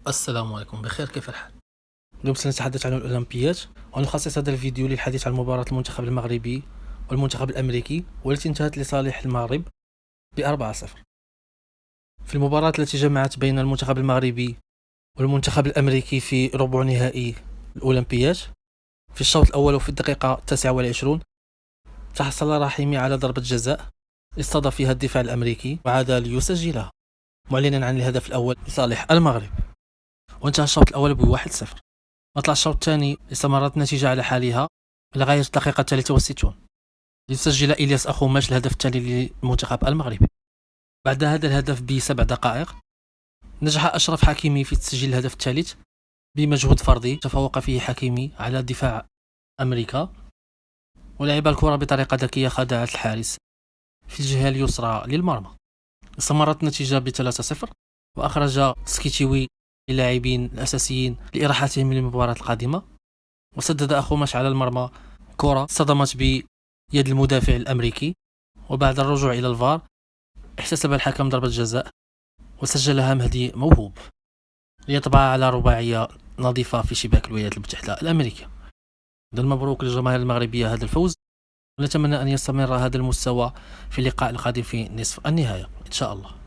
السلام عليكم، بخير، كيف الحال؟ اليوم سنتحدث عن الأولمبيات، ونخصص هذا الفيديو للحديث عن مباراة المنتخب المغربي والمنتخب الأمريكي، والتي انتهت لصالح المغرب ب4-0. في المباراة التي جمعت بين المنتخب المغربي والمنتخب الأمريكي في ربع نهائي الأولمبيات، في الشوط الأول وفي الدقيقة 29 تحصل رحيمي على ضربة جزاء اصطدى فيها الدفاع الأمريكي وعاد ليسجلها، معلنا عن الهدف الأول لصالح المغرب، وانتهى الشوط الأول ب1-0. مطلع الشوط الثاني استمرت النتيجة على حالها لغاية الدقيقة 63 ليسجل إلياس أخوماش الهدف الثاني للمنتخب المغربي. بعد هذا الهدف ب7 دقائق نجح أشرف حكيمي في تسجيل الهدف الثالث بمجهود فردي تفوق فيه حكيمي على دفاع أمريكا، ولعب الكرة بطريقة ذكية خدعت الحارس في الجهة اليسرى للمرمى. استمرت النتيجة ب3-0، وأخرج سكيتشيوي اللاعبين الأساسيين لإراحتهم للمباراة القادمة، وسدد أخوماش على المرمى كرة صدمت بيد المدافع الأمريكي، وبعد الرجوع إلى الفار احتسب الحكم ضربة جزاء وسجلها مهدي موهوب ليطبع على رباعية نظيفة في شباك الولايات المتحدة الأمريكية. مبروك للجماهير المغربية هذا الفوز، ونتمنى أن يستمر هذا المستوى في اللقاء القادم في نصف النهاية إن شاء الله.